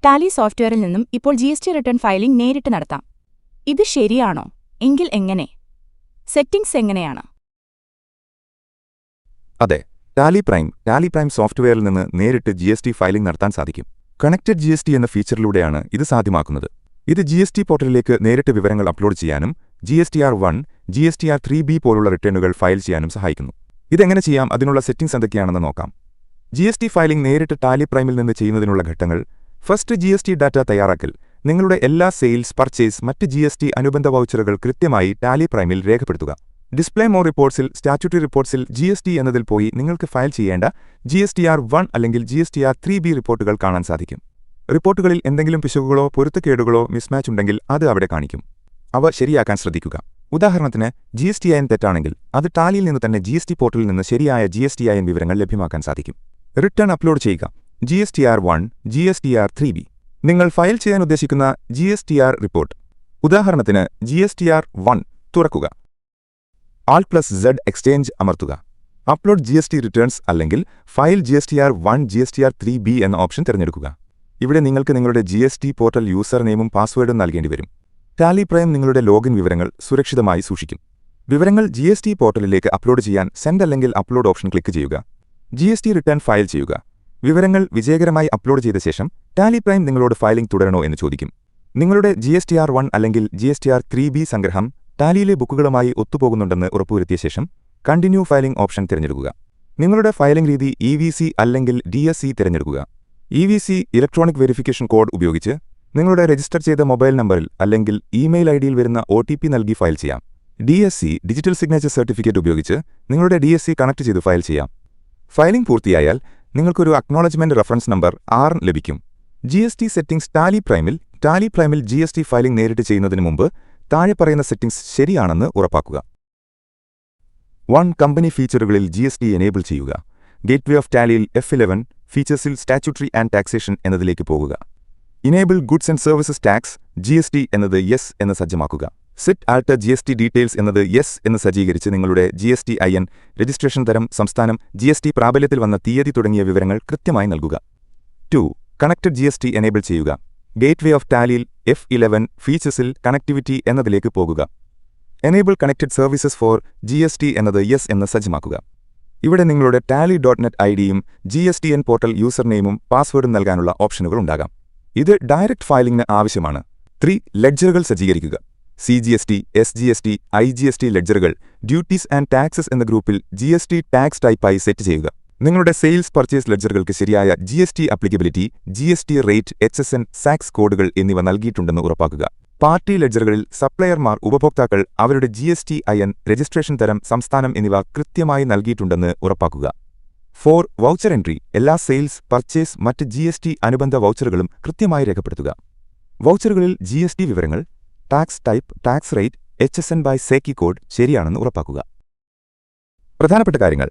Tally സോഫ്റ്റ്വെയറിൽ നിന്നും ഇപ്പോൾ GST റിട്ടേൺ ഫയലിംഗ് നേരിട്ട് നടത്താം. ഇത് ശരിയാണോ? എങ്കിൽ എങ്ങനെ? സെറ്റിംഗ്സ് എങ്ങനെയാണ്? അതെ, ടാലി പ്രൈം സോഫ്റ്റ്വെയറിൽ നിന്ന് നേരിട്ട് GST ഫയലിംഗ് നടത്താൻ സാധിക്കും. കണക്റ്റഡ് GST എന്ന ഫീച്ചറിലൂടെയാണ് ഇത് സാധ്യമാക്കുന്നത്. ഇത് GST പോർട്ടലിലേക്ക് നേരിട്ട് വിവരങ്ങൾ അപ്ലോഡ് ചെയ്യാനും GSTR1, GSTR3B പോലുള്ള റിട്ടേണുകൾ ഫയൽ ചെയ്യാനും സഹായിക്കുന്നു. ഇതെങ്ങനെ ചെയ്യാം, അതിനുള്ള സെറ്റിംഗ്സ് എന്തൊക്കെയാണെന്ന് നോക്കാം. GST ഫയലിംഗ് നേരിട്ട് ടാലി പ്രൈമിൽ നിന്ന് ചെയ്യുന്നതിനുള്ള ഘട്ടങ്ങൾ. ഫസ്റ്റ്, GST ഡാറ്റ തയ്യാറാക്കൽ. നിങ്ങളുടെ എല്ലാ സെയിൽസ്, പർച്ചേസ്, മറ്റ് GST അനുബന്ധ വൗച്ചറുകൾ കൃത്യമായി ടാലി പ്രൈമിൽ രേഖപ്പെടുത്തുക. ഡിസ്പ്ലേ മോർ റിപ്പോർട്ട്സിൽ, സ്റ്റാറ്റ്യൂട്ടറി റിപ്പോർട്ട്സിൽ GST എന്നതിൽ പോയി നിങ്ങൾക്ക് ഫയൽ ചെയ്യേണ്ട GSTR1 അല്ലെങ്കിൽ GSTR3B റിപ്പോർട്ടുകൾ കാണാൻ സാധിക്കും. റിപ്പോർട്ടുകളിൽ എന്തെങ്കിലും പിശകുകളോ പൊരുത്തക്കേടുകളോ മിസ്മാച്ച് ഉണ്ടെങ്കിൽ അത് അവിടെ കാണിക്കും. അവ ശരിയാക്കാൻ ശ്രദ്ധിക്കുക. ഉദാഹരണത്തിന്, GSTIN തെറ്റാണെങ്കിൽ അത് ടാലിയിൽ നിന്ന് തന്നെ GST പോർട്ടലിൽ നിന്ന് ശരിയായ GSTIN വിവരങ്ങൾ ലഭ്യമാക്കാൻ സാധിക്കും. റിട്ടേൺ അപ്ലോഡ് ചെയ്യുക. GSTR1, GSTR3B. നിങ്ങൾ ഫയൽ ചെയ്യാൻ ഉദ്ദേശിക്കുന്ന GSTR റിപ്പോർട്ട്. ഉദാഹരണത്തിന് GSTR1 തുറക്കുക. Alt+Z എക്സ്ചേഞ്ച് അമർത്തുക. അപ്ലോഡ് GST റിട്ടേൺസ് അല്ലെങ്കിൽ ഫയൽ GSTR1, GSTR3B എന്ന ഓപ്ഷൻ തിരഞ്ഞെടുക്കുക. ഇവിടെ നിങ്ങൾക്ക് നിങ്ങളുടെ GST പോർട്ടൽ യൂസർ നെയിമും പാസ്വേഡും നൽകേണ്ടിവരും. ടാലി പ്രൈം നിങ്ങളുടെ ലോഗിൻ വിവരങ്ങൾ സുരക്ഷിതമായി സൂക്ഷിക്കും. വിവരങ്ങൾ GST പോർട്ടലിലേക്ക് അപ്ലോഡ് ചെയ്യാൻ സെൻഡ് അല്ലെങ്കിൽ അപ്ലോഡ് ഓപ്ഷൻ ക്ലിക്ക് ചെയ്യുക. GST റിട്ടേൺ ഫയൽ ചെയ്യുക. വിവരങ്ങൾ വിജയകരമായി അപ്ലോഡ് ചെയ്ത ശേഷം ടാലി പ്രൈം നിങ്ങളോട് ഫയലിംഗ് തുടരണോ എന്ന് ചോദിക്കും. നിങ്ങളുടെ GSTR1 അല്ലെങ്കിൽ GSTR3B സംഗ്രഹം ടാലിയിലെ ബുക്കുകളുമായി ഒത്തുപോകുന്നുണ്ടെന്ന് ഉറപ്പുവരുത്തിയ ശേഷം കണ്ടിന്യൂ ഫയലിംഗ് ഓപ്ഷൻ തിരഞ്ഞെടുക്കുക. നിങ്ങളുടെ ഫയലിംഗ് രീതി EVC അല്ലെങ്കിൽ DSC തിരഞ്ഞെടുക്കുക. EVC ഇലക്ട്രോണിക് വെരിഫിക്കേഷൻ കോഡ് ഉപയോഗിച്ച് നിങ്ങളുടെ രജിസ്റ്റർ ചെയ്ത മൊബൈൽ നമ്പറിൽ അല്ലെങ്കിൽ ഇമെയിൽ ഐഡിയിൽ വരുന്ന OTP നൽകി ഫയൽ ചെയ്യാം. DSC ഡിജിറ്റൽ സിഗ്നേച്ചർ സർട്ടിഫിക്കറ്റ് ഉപയോഗിച്ച് നിങ്ങളുടെ DSC കണക്ട് ചെയ്ത് ഫയൽ ചെയ്യാം. ഫയലിംഗ് പൂർത്തിയായാൽ നിങ്ങൾക്കൊരു അക്നോളജ്മെന്റ് റഫറൻസ് നമ്പർ 6 ലഭിക്കും. GST settings. ടാലി പ്രൈമിൽ GST ഫയലിംഗ് നേരിട്ട് ചെയ്യുന്നതിന് മുമ്പ് താഴെ പറയുന്ന സെറ്റിംഗ്സ് ശരിയാണെന്ന് ഉറപ്പാക്കുക. 1. കമ്പനി ഫീച്ചറുകളിൽ GST എനേബിൾ ചെയ്യുക. ഗേറ്റ്വേ ഓഫ് ടാലിയിൽ F11 ഫീച്ചേഴ്സിൽ സ്റ്റാറ്റ്യൂട്ടറി ആൻഡ് ടാക്സേഷൻ എന്നതിലേക്ക് പോകുക. Enable goods and services tax GST എന്നത് യെസ് എന്ന് സജ്ജമാക്കുക. സെറ്റ് ആൾട്ടർ GST ഡീറ്റെയിൽസ് എന്നത് യെസ് എന്ന് സജ്ജീകരിച്ച് നിങ്ങളുടെ GSTIN, രജിസ്ട്രേഷൻ തരം, സംസ്ഥാനം, GST പ്രാബല്യത്തിൽ വന്ന തീയതി തുടങ്ങിയ വിവരങ്ങൾ കൃത്യമായി നൽകുക. 2. കണക്റ്റഡ് GST എനേബിൾ ചെയ്യുക. ഗേറ്റ്വേ ഓഫ് ടാലിയിൽ F11 ഫീച്ചേഴ്സിൽ കണക്ടിവിറ്റി എന്നതിലേക്ക് പോകുക. Enable connected services four GST എന്നത് യെസ് എന്ന് സജ്ജമാക്കുക. ഇവിടെ നിങ്ങളുടെ tally.net ഐഡിയും GSTN പോർട്ടൽ യൂസർ നെയിമും പാസ്വേഡും നൽകാനുള്ള ഓപ്ഷനുകൾ ഉണ്ടാകാം. ഇത് ഡയറക്റ്റ് ഫയലിംഗിന് ആവശ്യമാണ്. 3. ലെഡ്ജറുകൾ സജ്ജീകരിക്കുക. CGST, SGST, IGST ലെഡ്ജറുകൾ ഡ്യൂട്ടീസ് ആൻഡ് ടാക്സസ് എന്ന ഗ്രൂപ്പിൽ GST ടാക്സ് ടൈപ്പായി സെറ്റ് ചെയ്യുക. നിങ്ങളുടെ സെയിൽസ്, പർച്ചേസ് ലെഡ്ജറുകൾക്ക് ശരിയായ GST applicability, GST rate, HSN, സാക്സ് കോഡുകൾ എന്നിവ നൽകിയിട്ടുണ്ടെന്ന് ഉറപ്പാക്കുക. പാർട്ടി ലെഡ്ജറുകളിൽ സപ്ലയർമാർ, ഉപഭോക്താക്കൾ അവരുടെ GSTIN, രജിസ്ട്രേഷൻ തരം, സംസ്ഥാനം എന്നിവ കൃത്യമായി നൽകിയിട്ടുണ്ടെന്ന് ഉറപ്പാക്കുക. 4. Voucher entry. എല്ലാ സെയിൽസ്, പർച്ചേസ്, മറ്റ് GST അനുബന്ധ വൗച്ചറുകളും കൃത്യമായി രേഖപ്പെടുത്തുക. വൗച്ചറുകളിൽ GST വിവരങ്ങൾ, tax type, tax rate, HSN by SAC code ശരിയാണെന്ന് ഉറപ്പാക്കുക. പ്രധാനപ്പെട്ട കാര്യങ്ങൾ.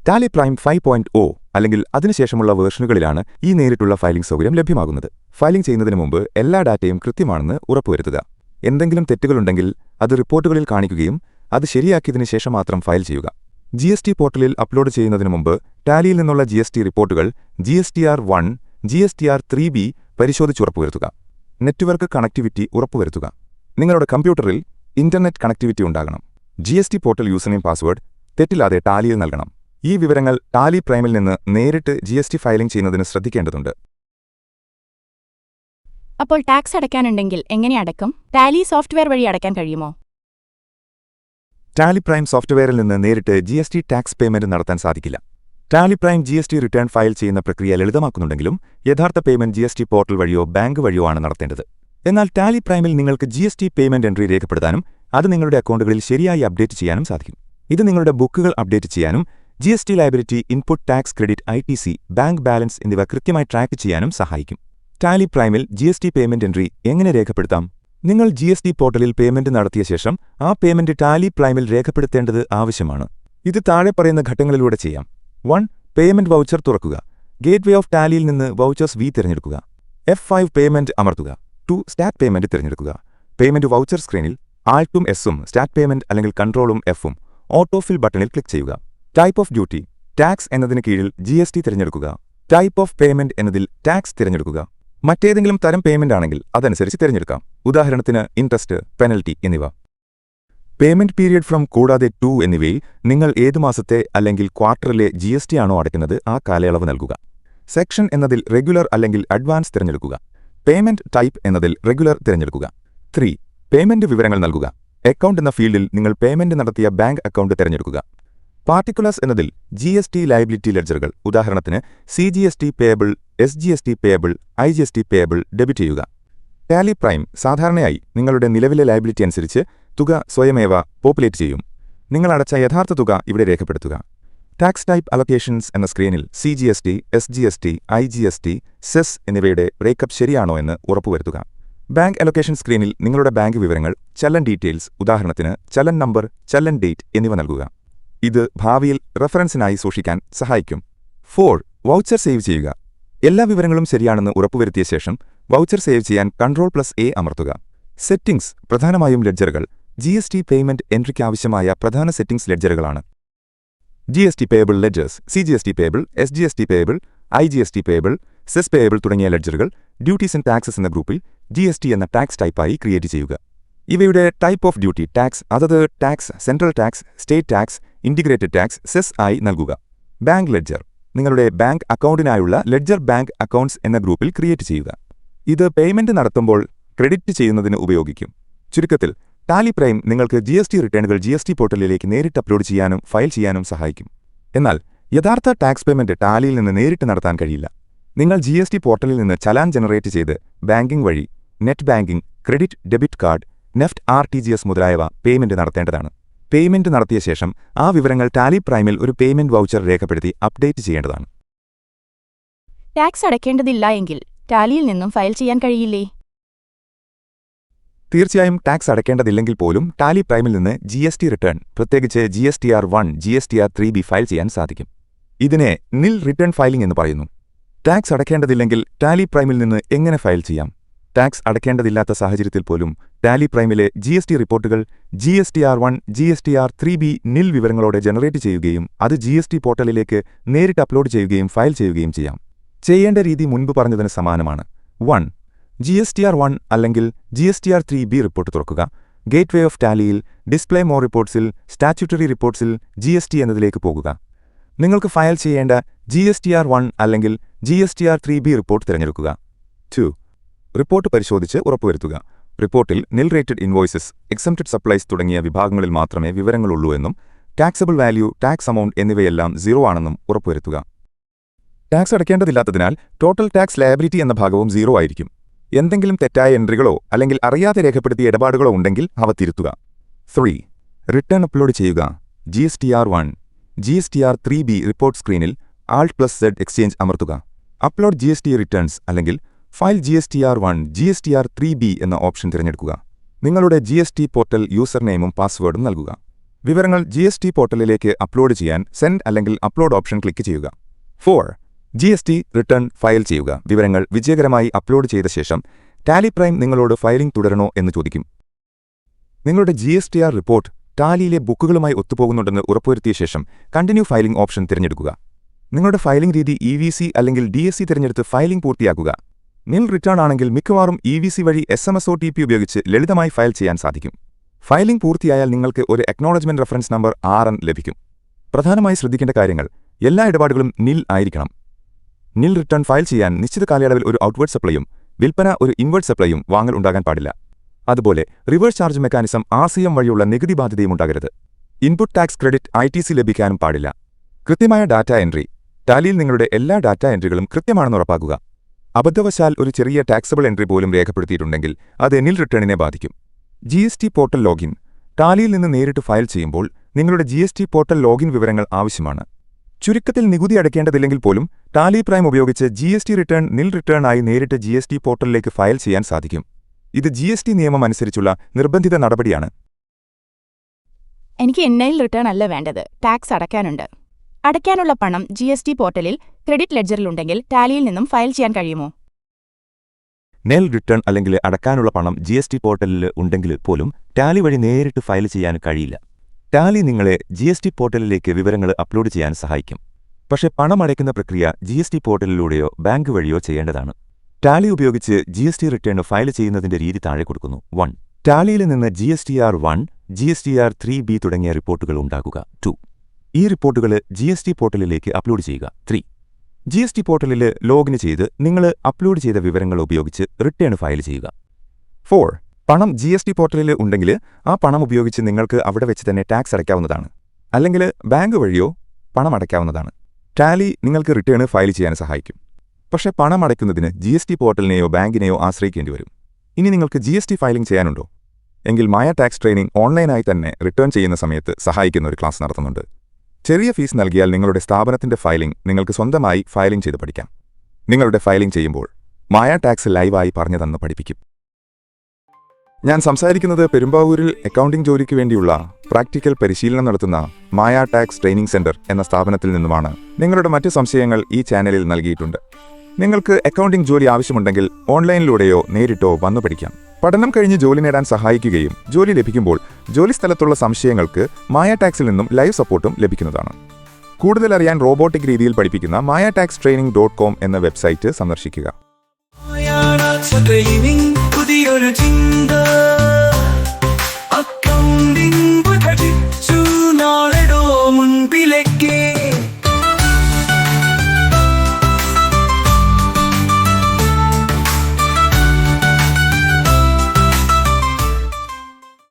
ടാലി പ്രൈം 5.0 അല്ലെങ്കിൽ അതിനുശേഷമുള്ള വേർഷനുകളിലാണ് ഈ നേരിട്ടുള്ള ഫയലിംഗ് സൗകര്യം ലഭ്യമാകുന്നത്. ഫയലിംഗ് ചെയ്യുന്നതിന് മുമ്പ് എല്ലാ ഡാറ്റയും കൃത്യമാണെന്ന് ഉറപ്പുവരുത്തുക. എന്തെങ്കിലും തെറ്റുകളുണ്ടെങ്കിൽ അത് റിപ്പോർട്ടുകളിൽ കാണിക്കുകയും അത് ശരിയാക്കിയതിനു ശേഷം മാത്രം ഫയൽ ചെയ്യുക. GST പോർട്ടലിൽ അപ്ലോഡ് ചെയ്യുന്നതിന് മുമ്പ് ടാലിയിൽ നിന്നുള്ള GST റിപ്പോർട്ടുകൾ GSTR1, GSTR3B പരിശോധിച്ചുറപ്പുവരുത്തുക. നെറ്റ്വർക്ക് കണക്ടിവിറ്റി ഉറപ്പുവരുത്തുക. നിങ്ങളുടെ കമ്പ്യൂട്ടറിൽ ഇന്റർനെറ്റ് കണക്ടിവിറ്റി ഉണ്ടാകണം. GST പോർട്ടൽ യൂസർനെയിം, പാസ്വേഡ് തെറ്റില്ലാതെ ടാലിയിൽ നൽകണം. ഈ വിവരങ്ങൾ ടാലി പ്രൈമിൽ നിന്ന് നേരിട്ട് GST ഫയലിംഗ് ചെയ്യുന്നതിന് ശ്രദ്ധിക്കേണ്ടതുണ്ട്. അപ്പോൾ ടാക്സ് അടയ്ക്കാനുണ്ടെങ്കിൽ എങ്ങനെ അടയ്ക്കും? ടാലി സോഫ്റ്റ്വെയർ വഴി അടയ്ക്കാൻ കഴിയുമോ? ടാലി പ്രൈം സോഫ്റ്റ്വെയറിൽ നിന്ന് നേരിട്ട് GST ടാക്സ് പേയ്മെന്റ് നടത്താൻ സാധിക്കില്ല. Tally prime GST return file ചെയ്യുന്ന പ്രക്രിയ ലളിതമാക്കുന്നുണ്ടെങ്കിലും യഥാർത്ഥ പേയ്മെന്റ് GST പോർട്ടൽ വഴിയോ ബാങ്ക് വഴിയോ ആണ് നടത്തേണ്ടത്. എന്നാൽ ടാലി പ്രൈമിൽ നിങ്ങൾക്ക് GST പേയ്മെന്റ് എൻട്രി രേഖപ്പെടുത്താനും അത് നിങ്ങളുടെ അക്കൗണ്ടുകളിൽ ശരിയായി അപ്ഡേറ്റ് ചെയ്യാനും സാധിക്കും. ഇത് നിങ്ങളുടെ ബുക്കുകൾ അപ്ഡേറ്റ് ചെയ്യാനും GST liability, input tax credit, ITC, bank balance എന്നിവ കൃത്യമായി ട്രാക്ക് ചെയ്യാനും സഹായിക്കും. ടാലി പ്രൈമിൽ GST പേയ്മെന്റ് എൻട്രി എങ്ങനെ രേഖപ്പെടുത്താം? നിങ്ങൾ GST പോർട്ടലിൽ പേയ്മെന്റ് നടത്തിയ ശേഷം ആ പേയ്മെന്റ് ടാലി പ്രൈമിൽ രേഖപ്പെടുത്തേണ്ടത് ആവശ്യമാണ്. ഇത് താഴെ പറയുന്ന ഘട്ടങ്ങളിലൂടെ ചെയ്യാം. 1. പേയ്മെന്റ് വൗച്ചർ തുറക്കുക. ഗേറ്റ്വേ ഓഫ് ടാലിയിൽ നിന്ന് വൗച്ചേഴ്സ് V തിരഞ്ഞെടുക്കുക. F5 പേയ്മെന്റ് അമർത്തുക. 2. സ്റ്റാർട്ട് പേയ്മെന്റ് തിരഞ്ഞെടുക്കുക. പേയ്മെന്റ് വൗച്ചർ സ്ക്രീനിൽ Alt+ഉം S-ഉം, സ്റ്റാർട്ട് പേയ്മെന്റ് അല്ലെങ്കിൽ കൺട്രോളും F-ഉം, ഓട്ടോഫിൽ ബട്ടണിൽ ക്ലിക്ക് ചെയ്യുക. Type of duty. ടാക്സ് എന്നതിന് കീഴിൽ GST തിരഞ്ഞെടുക്കുക. ടൈപ്പ് ഓഫ് പേയ്മെന്റ് എന്നതിൽ ടാക്സ് തിരഞ്ഞെടുക്കുക. മറ്റേതെങ്കിലും തരം പേയ്മെന്റ് ആണെങ്കിൽ അതനുസരിച്ച് തിരഞ്ഞെടുക്കാം. ഉദാഹരണത്തിന് ഇൻട്രസ്റ്റ്, പെനൽറ്റി എന്നിവ. പേയ്മെന്റ് പീരിയഡ് ഫ്രം കൂടാതെ ടു എന്നിവയിൽ നിങ്ങൾ ഏതു മാസത്തെ അല്ലെങ്കിൽ ക്വാർട്ടറിലെ GST ആണോ അടയ്ക്കുന്നത് ആ കാലയളവ് നൽകുക. സെക്ഷൻ എന്നതിൽ റെഗുലർ അല്ലെങ്കിൽ അഡ്വാൻസ് തിരഞ്ഞെടുക്കുക. പേയ്മെന്റ് ടൈപ്പ് എന്നതിൽ റെഗുലർ തിരഞ്ഞെടുക്കുക. 3. പേയ്മെന്റ് വിവരങ്ങൾ നൽകുക. അക്കൗണ്ട് എന്ന ഫീൽഡിൽ നിങ്ങൾ പേയ്മെന്റ് നടത്തിയ ബാങ്ക് അക്കൗണ്ട് തിരഞ്ഞെടുക്കുക. പാർട്ടിക്കുലേഴ്സ് എന്നതിൽ GST ലയബിലിറ്റി ലെഡ്ജറുകൾ, ഉദാഹരണത്തിന് CGST payable, SGST payable, IGST payable debit ചെയ്യുക. ടാലി പ്രൈം സാധാരണയായി നിങ്ങളുടെ നിലവിലെ ലയബിലിറ്റി അനുസരിച്ച് തുക സ്വയമേവ പോപ്പുലേറ്റ് ചെയ്യും. നിങ്ങൾ അടച്ച യഥാർത്ഥ തുക ഇവിടെ രേഖപ്പെടുത്തുക. ടാക്സ് ടൈപ്പ് അലൊക്കേഷൻസ് എന്ന സ്ക്രീനിൽ CGST, SGST, IGST, സെസ് എന്നിവയുടെ ബ്രേക്കപ്പ് ശരിയാണോ എന്ന് ഉറപ്പുവരുത്തുക. ബാങ്ക് അലൊക്കേഷൻ സ്ക്രീനിൽ നിങ്ങളുടെ ബാങ്ക് വിവരങ്ങൾ, ചലൻ ഡീറ്റെയിൽസ്, ഉദാഹരണത്തിന് ചലൻ നമ്പർ, ചലൻ ഡേറ്റ് എന്നിവ നൽകുക. ഇത് ഭാവിയിൽ റഫറൻസിനായി സൂക്ഷിക്കാൻ സഹായിക്കും. 4. വൗച്ചർ സേവ് ചെയ്യുക. എല്ലാ വിവരങ്ങളും ശരിയാണെന്ന് ഉറപ്പുവരുത്തിയ ശേഷം വൗച്ചർ സേവ് ചെയ്യാൻ Ctrl+A അമർത്തുക. സെറ്റിംഗ്സ് പ്രധാനമായും ലെഡ്ജറുകൾ GST പേയ്മെന്റ് എൻട്രിക്കാവശ്യമായ പ്രധാന സെറ്റിംഗ്സ് ലെഡ്ജറുകളാണ്. GST payable ledgers, CGST payable, SGST payable, IGST payable, cess payable തുടങ്ങിയ ലെഡ്ജറുകൾ ഡ്യൂട്ടീസ് ആൻഡ് ടാക്സസ് എന്ന ഗ്രൂപ്പിൽ GST എന്ന ടാക്സ് ടൈപ്പായി ക്രിയേറ്റ് ചെയ്യുക. ഇവയുടെ ടൈപ്പ് ഓഫ് ഡ്യൂട്ടി ടാക്സ് അതത് tax, central tax, state tax, integrated tax, cess ആയി നൽകുക. ബാങ്ക് ലെഡ്ജർ നിങ്ങളുടെ ബാങ്ക് അക്കൗണ്ടിനായുള്ള ലെഡ്ജർ ബാങ്ക് അക്കൗണ്ട്സ് എന്ന ഗ്രൂപ്പിൽ ക്രിയേറ്റ് ചെയ്യുക. ഇത് പേയ്മെന്റ് നടത്തുമ്പോൾ ക്രെഡിറ്റ് ചെയ്യുന്നതിന് ഉപയോഗിക്കും. ചുരുക്കത്തിൽ ടാലി പ്രൈം നിങ്ങൾക്ക് GST റിട്ടേണുകൾ GST പോർട്ടലിലേക്ക് നേരിട്ട് അപ്ലോഡ് ചെയ്യാനും ഫയൽ ചെയ്യാനും സഹായിക്കും. എന്നാൽ യഥാർത്ഥ ടാക്സ് പേയ്മെന്റ് ടാലിയിൽ നിന്ന് നേരിട്ട് നടത്താൻ കഴിയില്ല. നിങ്ങൾ GST പോർട്ടലിൽ നിന്ന് ചലാൻ ജനറേറ്റ് ചെയ്ത് ബാങ്കിംഗ് വഴി net banking, credit debit card, NEFT RTGS മുതലായവ പേയ്മെന്റ് നടത്തേണ്ടതാണ്. പേയ്മെന്റ് നടത്തിയ ശേഷം ആ വിവരങ്ങൾ ടാലി പ്രൈമിൽ ഒരു പേയ്മെന്റ് വൗച്ചർ രേഖപ്പെടുത്തി അപ്ഡേറ്റ് ചെയ്യേണ്ടതാണ്. ടാക്സ് അടയ്ക്കേണ്ടതില്ല എങ്കിൽ ടാലിയിൽ നിന്നും ഫയൽ ചെയ്യാൻ കഴിയില്ലേ? തീർച്ചയായും ടാക്സ് അടയ്ക്കേണ്ടതില്ലെങ്കിൽ പോലും ടാലി പ്രൈമിൽ നിന്ന് GST റിട്ടേൺ, പ്രത്യേകിച്ച് GSTR1, GSTR3B ഫയൽ ചെയ്യാൻ സാധിക്കും. ഇതിനെ നിൽ റിട്ടേൺ ഫയലിംഗ് എന്ന് പറയുന്നു. ടാക്സ് അടയ്ക്കേണ്ടതില്ലെങ്കിൽ ടാലി പ്രൈമിൽ നിന്ന് എങ്ങനെ ഫയൽ ചെയ്യാം? ടാക്സ് അടയ്ക്കേണ്ടതില്ലാത്ത സാഹചര്യത്തിൽ പോലും ടാലി പ്രൈമിലെ GST റിപ്പോർട്ടുകൾ GSTR1, GSTR3B നിൽ വിവരങ്ങളോടെ ജനറേറ്റ് ചെയ്യുകയും അത് GST പോർട്ടലിലേക്ക് നേരിട്ട് അപ്ലോഡ് ചെയ്യുകയും ഫയൽ ചെയ്യുകയും ചെയ്യാം. ചെയ്യേണ്ട രീതി മുൻപ് പറഞ്ഞതിന് സമാനമാണ്. 1. GSTR1 അല്ലെങ്കിൽ GSTR3B റിപ്പോർട്ട് തുറക്കുക. ഗേറ്റ്വേ ഓഫ് ടാലിയിൽ ഡിസ്പ്ലേ മോർ റിപ്പോർട്ട്സിൽ സ്റ്റാറ്റ്യൂട്ടറി റിപ്പോർട്ട്സിൽ GST എന്നതിലേക്ക് പോകുക. നിങ്ങൾക്ക് ഫയൽ ചെയ്യേണ്ട GSTR1 അല്ലെങ്കിൽ GSTR3B റിപ്പോർട്ട് തിരഞ്ഞെടുക്കുക. 2. റിപ്പോർട്ട് പരിശോധിച്ച് ഉറപ്പുവരുത്തുക. റിപ്പോർട്ടിൽ നിൽ റേറ്റഡ് ഇൻവോയ്സസ്, എക്സംപ്റ്റഡ് സപ്ലൈസ് തുടങ്ങിയ വിഭാഗങ്ങളിൽ മാത്രമേ വിവരങ്ങളുള്ളൂ എന്നും ടാക്സബിൾ വാല്യൂ, ടാക്സ് എമൗണ്ട് എന്നിവയെല്ലാം 0 ആണെന്നും ഉറപ്പുവരുത്തുക. ടാക്സ് അടയ്ക്കേണ്ടതില്ലാത്തതിനാൽ ടോട്ടൽ ടാക്സ് ലയബിലിറ്റി എന്ന ഭാഗവും 0 ആയിരിക്കും. എന്തെങ്കിലും തെറ്റായ എൻട്രികളോ അല്ലെങ്കിൽ അറിയാതെ രേഖപ്പെടുത്തിയ ഇടപാടുകളോ ഉണ്ടെങ്കിൽ അവ തിരുത്തുക. 3. റിട്ടേൺ അപ്ലോഡ് ചെയ്യുക. GSTR1, GSTR3B റിപ്പോർട്ട് സ്ക്രീനിൽ Alt+Z എക്സ്ചേഞ്ച് അമർത്തുക. അപ്ലോഡ് GST റിട്ടേൺസ് അല്ലെങ്കിൽ ഫയൽ GSTR1, GSTR3B എന്ന ഓപ്ഷൻ തിരഞ്ഞെടുക്കുക. നിങ്ങളുടെ GST പോർട്ടൽ യൂസർ നെയിമും പാസ്വേഡും നൽകുക. വിവരങ്ങൾ GST പോർട്ടലിലേക്ക് അപ്ലോഡ് ചെയ്യാൻ സെൻഡ് അല്ലെങ്കിൽ അപ്ലോഡ് ഓപ്ഷൻ ക്ലിക്ക് ചെയ്യുക. 4. GST റിട്ടേൺ ഫയൽ ചെയ്യുക. വിവരങ്ങൾ വിജയകരമായി അപ്ലോഡ് ചെയ്ത ശേഷം ടാലി പ്രൈം നിങ്ങളോട് ഫയലിംഗ് തുടരണോ എന്ന് ചോദിക്കും. നിങ്ങളുടെ GSTR റിപ്പോർട്ട് ടാലിയിലെ ബുക്കുകളുമായി ഒത്തുപോകുന്നുണ്ടെന്ന് ഉറപ്പുവരുത്തിയ ശേഷം കണ്ടിന്യൂ ഫയലിംഗ് ഓപ്ഷൻ തിരഞ്ഞെടുക്കുക. നിങ്ങളുടെ ഫയലിംഗ് രീതി EVC അല്ലെങ്കിൽ DSC തിരഞ്ഞെടുത്ത് ഫയലിംഗ് പൂർത്തിയാക്കുക. നിൽ റിട്ടേൺ ആണെങ്കിൽ മിക്കവാറും EVC വഴി SMSOTP ഉപയോഗിച്ച് ലളിതമായി ഫയൽ ചെയ്യാൻ സാധിക്കും. ഫയലിംഗ് പൂർത്തിയായാൽ നിങ്ങൾക്ക് ഒരു അക്നോളജ്മെന്റ് റഫറൻസ് നമ്പർ RN ലഭിക്കും. പ്രധാനമായി ശ്രദ്ധിക്കേണ്ട കാര്യങ്ങൾ: എല്ലാ ഇടപാടുകളും നിൽ ആയിരിക്കണം. നിൽ റിട്ടേൺ ഫയൽ ചെയ്യാൻ നിശ്ചിത കാലയളവിൽ ഒരു ഔട്ട്വേർഡ് സപ്ലൈയും വിൽപ്പന ഒരു ഇൻവേർഡ് സപ്ലൈയും വാങ്ങൽ ഉണ്ടാകാൻ പാടില്ല. അതുപോലെ റിവേഴ്സ് ചാർജ് മെക്കാനിസം RCM വഴിയുള്ള നികുതി ബാധ്യതയും ഉണ്ടാകരുത്. ഇൻപുട്ട് ടാക്സ് ക്രെഡിറ്റ് ITC ലഭിക്കാനും പാടില്ല. കൃത്യമായ ഡാറ്റ എൻട്രി. ടാലിയിൽ നിങ്ങളുടെ എല്ലാ ഡാറ്റ എൻട്രികളും കൃത്യമാണെന്ന് ഉറപ്പാക്കുക. അബദ്ധവശാൽ ഒരു ചെറിയ ടാക്സബിൾ എൻട്രി പോലും രേഖപ്പെടുത്തിയിട്ടുണ്ടെങ്കിൽ അത് നിൽ റിട്ടേണിനെ ബാധിക്കും. GST portal login. ടാലിയിൽ നിന്ന് നേരിട്ട് ഫയൽ ചെയ്യുമ്പോൾ നിങ്ങളുടെ GST പോർട്ടൽ ലോഗിൻ വിവരങ്ങൾ ആവശ്യമാണ്. ചുരുക്കത്തിൽ നികുതി അടയ്ക്കേണ്ടതില്ലെങ്കിൽ പോലും ടാലി പ്രൈം ഉപയോഗിച്ച് GST റിട്ടേൺ നിൽ റിട്ടേൺ ആയി നേരിട്ട് GST പോർട്ടലിലേക്ക് ഫയൽ ചെയ്യാൻ സാധിക്കും. ഇത് GST നിയമം അനുസരിച്ചുള്ള നിർബന്ധിത നടപടിയാണ്. എനിക്ക് NIL റിട്ടേൺ അല്ല വേണ്ടത്, ടാക്സ് അടയ്ക്കാനുണ്ട്. അടയ്ക്കാനുള്ള പണം GST പോർട്ടലിൽ ക്രെഡിറ്റ് ലെഡ്ജറിലുണ്ടെങ്കിൽ ടാലിയിൽ നിന്നും ഫയൽ ചെയ്യാൻ കഴിയുമോ? നെൽ റിട്ടേൺ അല്ലെങ്കിൽ അടക്കാനുള്ള പണം GST പോർട്ടലിൽ ഉണ്ടെങ്കിൽ പോലും ടാലി വഴി നേരിട്ട് ഫയൽ ചെയ്യാൻ കഴിയില്ല. ടാലി നിങ്ങളെ GST പോർട്ടലിലേക്ക് വിവരങ്ങൾ അപ്ലോഡ് ചെയ്യാൻ സഹായിക്കും. പക്ഷേ പണം അടയ്ക്കുന്ന പ്രക്രിയ GST പോർട്ടലിലൂടെയോ ബാങ്ക് വഴിയോ ചെയ്യേണ്ടതാണ്. ടാലി ഉപയോഗിച്ച് GST റിട്ടേൺ ഫയൽ ചെയ്യുന്നതിന്റെ രീതി താഴെ കൊടുക്കുന്നു. 1. ടാലിയിൽ നിന്ന് GSTR1, GSTR3B തുടങ്ങിയ റിപ്പോർട്ടുകൾ ഉണ്ടാക്കുക. 2. ഈ റിപ്പോർട്ടുകൾ GST പോർട്ടലിലേക്ക് അപ്ലോഡ് ചെയ്യുക. 3. GST പോർട്ടലിൽ ലോഗിൻ ചെയ്ത് നിങ്ങൾ അപ്ലോഡ് ചെയ്ത വിവരങ്ങൾ ഉപയോഗിച്ച് റിട്ടേൺ ഫയൽ ചെയ്യുക. 4. പണം GST പോർട്ടലിൽ ഉണ്ടെങ്കിൽ ആ പണം ഉപയോഗിച്ച് നിങ്ങൾക്ക് അവിടെ വെച്ച് തന്നെ ടാക്സ് അടയ്ക്കാവുന്നതാണ്. അല്ലെങ്കിൽ ബാങ്ക് വഴിയോ പണം അടയ്ക്കാവുന്നതാണ്. ടാലി നിങ്ങൾക്ക് റിട്ടേൺ ഫയൽ ചെയ്യാൻ സഹായിക്കും. പക്ഷേ പണം അടയ്ക്കുന്നതിന് GST പോർട്ടലിനെയോ ബാങ്കിനെയോ ആശ്രയിക്കേണ്ടി വരും. ഇനി നിങ്ങൾക്ക് GST ഫയലിംഗ് ചെയ്യാനുണ്ടോ? എങ്കിൽ മായ ടാക്സ് ട്രെയിനിംഗ് ഓൺലൈനായി തന്നെ റിട്ടേൺ ചെയ്യുന്ന സമയത്ത് സഹായിക്കുന്ന ഒരു ക്ലാസ് നടത്തുന്നുണ്ട്. ചെറിയ ഫീസ് നൽകിയാൽ നിങ്ങളുടെ സ്ഥാപനത്തിന്റെ ഫയലിംഗ് നിങ്ങൾക്ക് സ്വന്തമായി ഫയലിംഗ് ചെയ്ത് പഠിക്കാം. നിങ്ങളുടെ ഫയലിംഗ് ചെയ്യുമ്പോൾ മായ ടാക്സ് ലൈവായി പറഞ്ഞു തന്ന് പഠിപ്പിക്കും. ഞാൻ സംസാരിക്കുന്നത് പെരുമ്പാവൂരിൽ അക്കൗണ്ടിംഗ് ജോലിക്ക് വേണ്ടിയുള്ള പ്രാക്ടിക്കൽ പരിശീലനം നടത്തുന്ന മായ ടാക്സ് ട്രെയിനിംഗ് സെന്റർ എന്ന സ്ഥാപനത്തിൽ നിന്നുമാണ്. നിങ്ങളുടെ മറ്റ് സംശയങ്ങൾ ഈ ചാനലിൽ നൽകിയിട്ടുണ്ട്. നിങ്ങൾക്ക് അക്കൗണ്ടിംഗ് ജോലി ആവശ്യമുണ്ടെങ്കിൽ ഓൺലൈനിലൂടെയോ നേരിട്ടോ വന്നു പഠിക്കാം. പഠനം കഴിഞ്ഞ് ജോലി നേടാൻ സഹായിക്കുകയും ജോലി ലഭിക്കുമ്പോൾ ജോലിസ്ഥലത്തുള്ള സംശയങ്ങൾക്ക് മായ ടാക്സിൽ നിന്നും ലൈവ് സപ്പോർട്ടും ലഭിക്കുന്നതാണ്. കൂടുതൽ അറിയാൻ റോബോട്ടിക് രീതിയിൽ പഠിപ്പിക്കുന്ന mayaTaxTraining.com എന്ന വെബ്സൈറ്റ് സന്ദർശിക്കുക. പുതിയൊരു